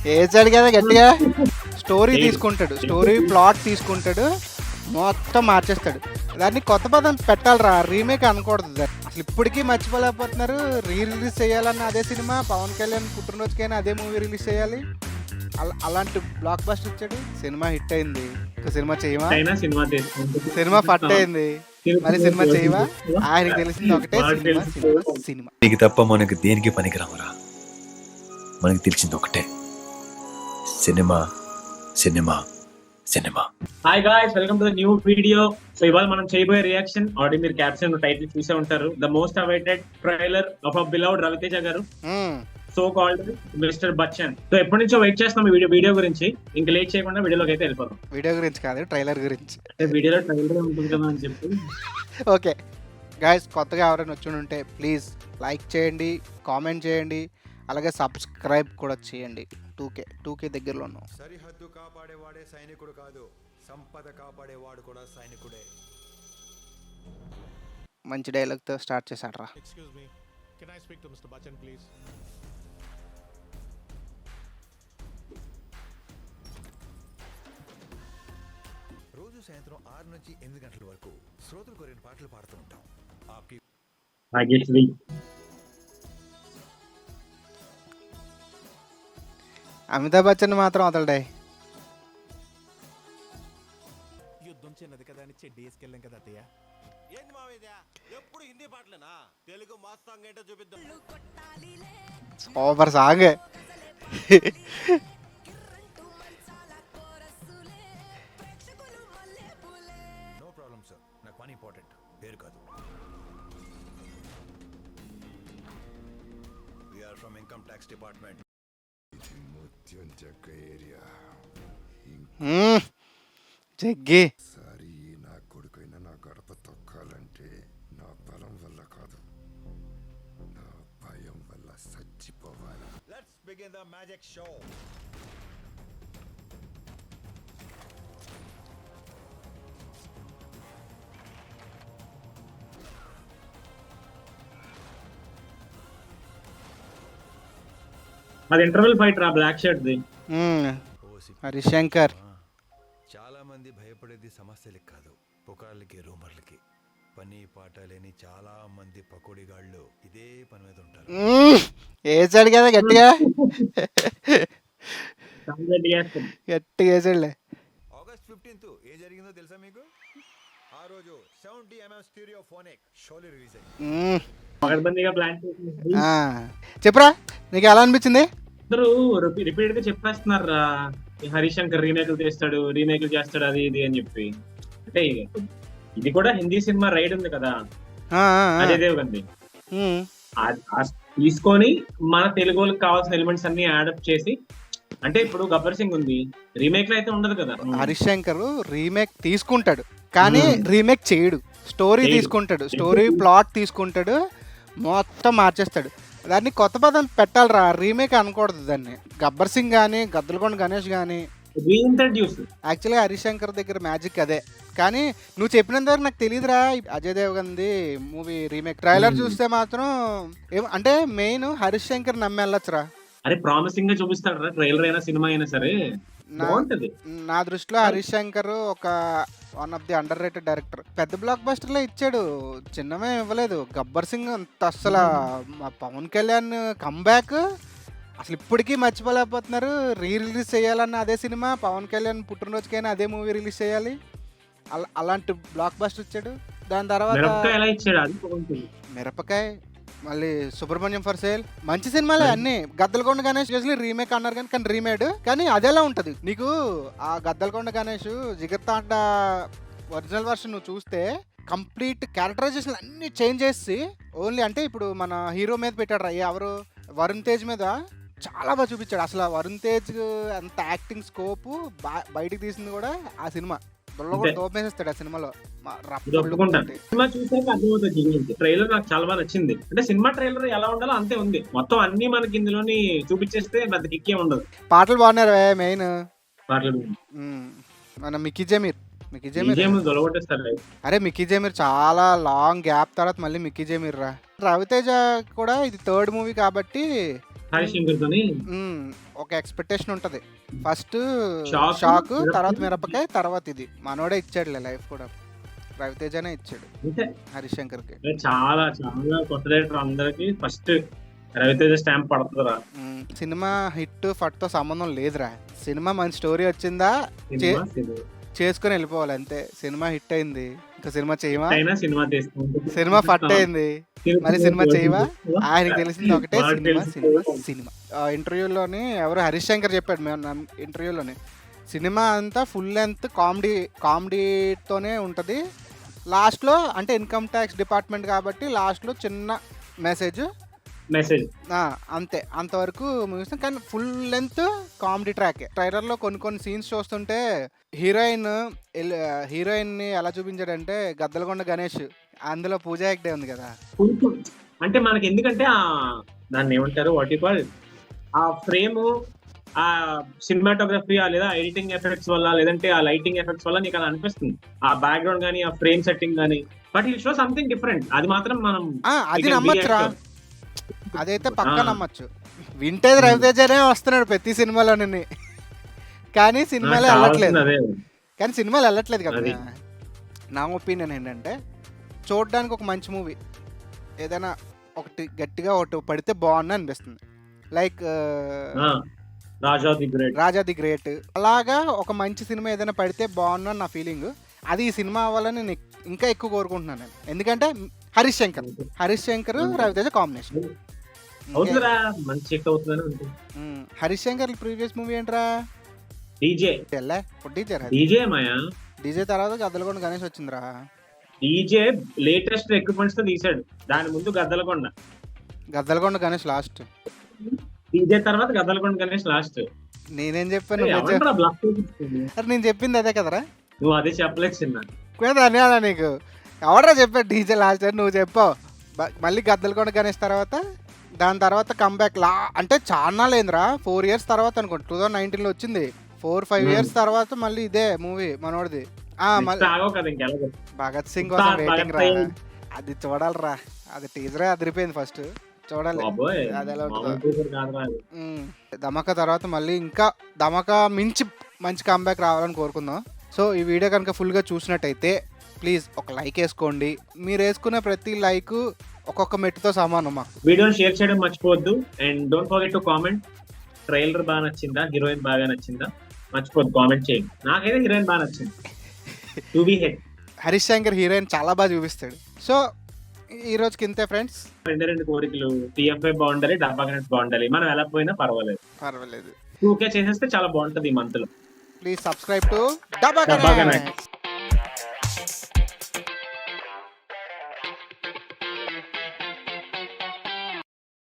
వేసాడు కదా గట్టిగా. స్టోరీ తీసుకుంటాడు, స్టోరీ ప్లాట్ తీసుకుంటాడు, మొత్తం మార్చేస్తాడు. దాన్ని కొత్త పదం పెట్టాలరా, రీమేక్ అనకూడదు దాన్ని. అసలు ఇప్పటికీ మర్చిపోలేకపోతున్నారు. రిలీజ్ చేయాలన్న అదే సినిమా, పవన్ కళ్యాణ్ పుట్టినరోజుకైనా అదే మూవీ రిలీజ్ చేయాలి. అలాంటి బ్లాక్ బస్టర్ ఇచ్చాడు. సినిమా హిట్ అయింది, సినిమా చేయవా? సినిమా ఫట్ అయింది, మరి సినిమా చేయవా? ఆయనకి తెలిసింది ఒకటే, సినిమా సినిమా సినిమా. నీకు తప్ప మనకు దేనికి పనికిరామరా. మనకి తెలిసింది ఒకటే, cinema cinema cinema. Hi guys, welcome to the new video. So ఇవాళ మనం చేయబోయే రియాక్షన్ ఆల్రెడీ మీరు క్యాప్షన్ టైటిల్ చూసే ఉంటారు. The most awaited trailer of a beloved Raviteja garu, so called mister Bachchan. So ఎప్పటి నుంచో వెయిట్ చేస్తున్నాం ఈ వీడియో గురించి. ఇంకా లేట్ చేయకుండా వీడియోలోకి అయితే వెళ్ళిపోతాం. వీడియో గురించి కాదు, ట్రైలర్ గురించి. వీడియోలో ట్రైలర్ ఉంటుంది కదా అని చెప్పి. ఓకే గాయ్స్, కొత్తగా ఎవరైనా వచ్చి ఉంటే ప్లీజ్ లైక్ చేయండి, కామెంట్ చేయండి, అలాగే సబ్స్క్రైబ్ కూడా చేయండి. 2K దగ్గరలో ఉన్నాం. సరిహద్దు కాపాడేవాడే సైనికుడు కాదు, సంపద కాపాడేవాడు కూడా సైనికుడే. మంచి డైలాగ్తో స్టార్ట్ చేశాడు రా. Excuse me, can I speak to Mr. Bachchan, please? రోజు సాయంత్రం 6 నుంచి 8 గంటల వరకు శ్రోతలు కోరిన పాటలు పాడుతూ ఉంటాం. ఆప్కి అమితాబ్ బచ్చన్ మాత్రం వదలడే. యుద్ధం చిన్నది కదా అని చెడ్డి వేసుకెళ్ళాం కదా అత్తయ్య. ఏంది మావేదా ఎప్పుడు హిందీ పాటలేనా? తెలుగు మాస్ సాంగ్ ఏంటో చూపిద్దాం. Super song. No problem sir, నాకు పని ఇంపార్టెంట్, పేరు కాదు. We are from income tax department. ముత్యం చెక్క ఏరియా. జగ్గి సారీ, నా కొడుకైన నా గడప తొక్కాలంటే నా బలం వల్ల కాదు, నా భయం వల్ల చచ్చిపోవాలి. Let's begin the magic show. అది ఇంటర్వెల్ ఫైట్ రా, బ్లాక్ షర్ట్ ది. హరిశంకర్. చాలా మంది భయపడేది సమస్యలకి కాదు, పుకార్లకి, రూమర్లకి. పని పాట లేని చాలా మంది పకోడిగాళ్ళు ఇదే పని మీద ఉంటారు. వేసాడు కదా గట్టిగా, గట్టిగా వేసాడులే. ఆగస్ట్ 15th ఏం జరిగిందో తెలుసా మీకు? ఆ రోజు 70mm స్టీరియోఫోనిక్ షోలే రిలీజ్ అయింది. పగడ్బందీగా ప్లాన్ చేసి చెప్పురా, నీకు ఎలా అనిపించింది? అందరూ రిపీటెడ్ గా చెప్పేస్తున్నారు హరిశంకర్ రీమేక్లు చేస్తాడు అది ఇది అని చెప్పి. అంటే ఇది కూడా హిందీ సినిమా రైడ్ ఉంది కదా, అజయ్ దేవగన్ది. తీసుకొని మన తెలుగు వాళ్ళకి కావాల్సిన ఎలిమెంట్స్ అన్ని యాడప్ చేసి, అంటే ఇప్పుడు గబ్బర్ సింగ్ ఉంది, రీమేక్ లో అయితే ఉండదు కదా. హరిశంకర్ రీమేక్ తీసుకుంటాడు కానీ రీమేక్ చేయడు. స్టోరీ తీసుకుంటాడు, స్టోరీ ప్లాట్ తీసుకుంటాడు, మొత్తం మార్చేస్తాడు. దాన్ని కొత్త పదం పెట్టాలరా, రీమేక్ అనకూడదు దాన్ని. గబ్బర్ సింగ్ కానీ, గద్దలకొండ గణేష్ కానీ, యాక్చువల్గా హరిశంకర్ దగ్గర మ్యాజిక్ అదే. కానీ నువ్వు చెప్పినంత వరకు నాకు తెలియదురా. అజయ్ దేవగన్ది మూవీ రీమేక్ ట్రైలర్ చూస్తే మాత్రం అంటే మెయిన్ హరిశంకర్ నమ్మి వెళ్ళొచ్చురా. అరే ప్రామిసింగ్ గా చూపిస్తాడు రా, ట్రైలర్ అయినా సినిమా అయినా సరే. నా దృష్టిలో హరిశంకర్ ఒక one of the under rated director. పెద్ద బ్లాక్ బస్టర్లో ఇచ్చాడు, చిన్నమే ఇవ్వలేదు. గబ్బర్ సింగ్ అంత అసలు పవన్ కళ్యాణ్ కంబ్యాక్ అసలు ఇప్పటికీ మర్చిపోలేకపోతున్నారు. రిలీజ్ చేయాలన్న అదే సినిమా, పవన్ కళ్యాణ్ పుట్టినరోజుకైనా అదే మూవీ రిలీజ్ చేయాలి. అలాంటి బ్లాక్ బస్టర్ ఇచ్చాడు. దాని తర్వాత మిరపకాయ, మళ్ళీ సుబ్రహ్మణ్యం ఫర్ సేల్, మంచి సినిమాలే అన్ని. గద్దలకొండ గణేష్ రీమేక్ అన్నారు కానీ రీమేడ్. కానీ అదేలా ఉంటది నీకు, ఆ గద్దలకొండ గణేష్ జిగర్తాండ ఒరిజినల్ వర్షన్ నువ్వు చూస్తే కంప్లీట్ క్యారెక్టరైజేషన్ అన్ని చేంజ్ చేసి, ఓన్లీ అంటే ఇప్పుడు మన హీరో మీద పెట్టాడు ఎవరు, వరుణ్ తేజ్ మీద చాలా బాగా చూపించాడు. అసలు వరుణ్ తేజ్ అంత యాక్టింగ్ స్కోప్ బయటికి తీసింది కూడా ఆ సినిమా. తోపేసేస్తాడు ఆ సినిమాలో. సినిమా చూసాక అర్థమవుతుంది. ట్రైలర్ నాకు చాలా బాగా నచ్చింది. అంటే సినిమా ట్రైలర్ ఎలా ఉండాలో అంతే ఉంది, మొత్తం అన్ని మనకి ఇందులోని చూపించేస్తే పెద్ద కిక్కే ఉండదు. పాటలు బాగున్నారు మెయిన్. పాటలు మన మిక్కీ జమీర్ దొలగొట్టేస్తారు. అరే మిక్కీ జమీర్ చాలా లాంగ్ గ్యాప్ తర్వాత మళ్ళీ మిక్కీ జమీర్ రా. రవితేజ కూడా ఇది థర్డ్ మూవీ కాబట్టి హరిశంకర్ తోని ఒక ఎక్స్పెక్టేషన్ ఉంటది. ఫస్ట్ Shock, షాక్, మిరపకాయ. తర్వాత మిరపకాయ, తర్వాత ఇది. మనోడే ఇచ్చాడులే లైఫ్ కూడా, రవితేజనే ఇచ్చాడు అంటే హరిశంకర్కి. చాలా చాలా కొత్త డైరెక్టర్ అందరికి ఫస్ట్ రవితేజ స్టాంప్ పడుతుందిరా. సినిమా హిట్ ఫట్ తో సంబంధం లేదురా. సినిమా మంచి స్టోరీ వచ్చిందా సినిమా చేసుకుని వెళ్ళిపోవాలి అంతే. సినిమా హిట్ అయింది, ఇంకా సినిమా చేయమా? అయినా సినిమా తీసుకుంటుంది. సినిమా ఫట్ అయింది, మరి సినిమా చేయవా? ఆయనకి తెలిసింది ఒకటే, సినిమా సినిమా సినిమా. ఇంటర్వ్యూలోని ఎవరు హరిశంకర్ చెప్పాడు ఇంటర్వ్యూలోని, సినిమా అంతా ఫుల్ లెంత్ కామెడీతోనే ఉంటుంది. లాస్ట్లో అంటే ఇన్కమ్ ట్యాక్స్ డిపార్ట్మెంట్ కాబట్టి లాస్ట్లో చిన్న మెసేజ్ అంతే, అంతవరకు ముగిస్తాం. కానీ ఫుల్ లెంత్ కామెడీ ట్రాక్. ట్రైలర్లో కొన్ని సీన్స్ చూస్తుంటే హీరోయిన్ ని ఎలా చూపించాడంటే గద్దలకొండ గణేష్, అందులో పూజా హెగ్డే ఉంది కదా. కొంచెం అంటే మనకి ఎందుకంటే దాన్ని ఏమంటారు, వాట్ యు కాల్, ఆ ఫ్రేమ్, ఆ సినిమాటోగ్రఫీ లేదా ఎడిటింగ్ ఎఫెక్ట్స్ వల్ల, లేదంటే ఆ లైటింగ్ ఎఫెక్ట్స్ వల్ల నీకు అలా అనిపిస్తుంది. ఆ బ్యాక్గ్రౌండ్ కానీ, ఆ ఫ్రేమ్ సెట్టింగ్ కానీ, but it show something different. అది మాత్రం మనం అది నమ్మచ్చురా, అదైతే పక్కా నమ్మచ్చు. వింటేజ్ రవితేజనే వస్తున్నాడు ప్రతి సినిమాలోని, కానీ సినిమాలో వెళ్ళట్లేదు. కానీ సినిమాలు వెళ్ళట్లేదు కదా. నా ఒపీనియన్ ఏంటంటే, చూడడానికి ఒక మంచి మూవీ ఏదైనా ఒకటి గట్టిగా ఒకటి పడితే బాగుంది అనిపిస్తుంది. లైక్ రాజా ది గ్రేట్, అలాగా ఒక మంచి సినిమా ఏదైనా పడితే బాగుంది అని నా ఫీలింగ్. అది ఈ సినిమా అవ్వాలని నేను ఇంకా ఎక్కువ కోరుకుంటున్నాను నేను. ఎందుకంటే Harish Shankar Ravi Teja combination. Harish Shankar previous movie ఏంట్రా? డీజే తర్వాత గద్దలకొండ గణేష్ వచ్చిందిరా. డీజే లేటెస్ట్ ఎక్విప్మెంట్స్ తో తీసాడు, దాని ముందు గద్దలకొండ గణేష్ లాస్ట్, డీజే తర్వాత గద్దలకొండ గణేష్ లాస్ట్. నేనేం చెప్పాను? నేను చెప్పింది అదే కదరా. నువ్వు అదే చెప్పలేదు చిన్న, అలా నీకు ఎవడరా చెప్పాడు డీజే లాస్ట్ అని? నువ్వు చెప్పావు. మళ్ళీ గద్దలకొండ గణేష్ తర్వాత, దాని తర్వాత కంబ్యాక్ అంటే చాలా లేదురా, 4 years తర్వాత అనుకోండి, 2019లో వచ్చింది. 4-5 years తర్వాత మళ్ళీ ఇదే మూవీ మనోడిది. భగత్ సింగ్ కోసం వెయిటింగ్ రా, అది చూడాలరా. అది టీజరే అదిరిపోయింది, ఫస్ట్ చూడాలి అది ఎలా ఉంటుందో. ధమాకా తర్వాత మళ్ళీ ఇంకా ధమాకా మించి మంచి కంబ్యాక్ రావాలని కోరుకుందాం. సో ఈ వీడియో కనుక ఫుల్గా చూసినట్టయితే ప్లీజ్ ఒక లైక్ వేసుకోండి. మీరు వేసుకునే ప్రతి లైక్ ఒక్కొక్క మెట్టుతో సమానం. మాకు వీడియోని షేర్ చేయడం మర్చిపోవద్దు. And don't forget to comment, trailer బాగా నచ్చిందా, హీరోయిన్ బాగా నచ్చిందా, మర్చిపోద్దు కామెంట్ చేయండి. నాకైతే హీరోయిన్ బాగా నచ్చింది. హరీష్ శంకర్ హీరోయిన్ చాలా బాగా చూపిస్తాడు. సో ఈ రోజుకి ఇంతే ఫ్రెండ్స్. 2 కోరికలు, TFI బాగుండాలి, డబ్బా కనెక్ట్ బాగుండాలి. మనం ఎలా పోయినా పర్వాలేదు. 2K చేసేస్తే చాలా బాగుంటది ఈ మంత్ లో. ప్లీజ్ సబ్స్క్రైబ్ టు డబ్బా కనెక్ట్.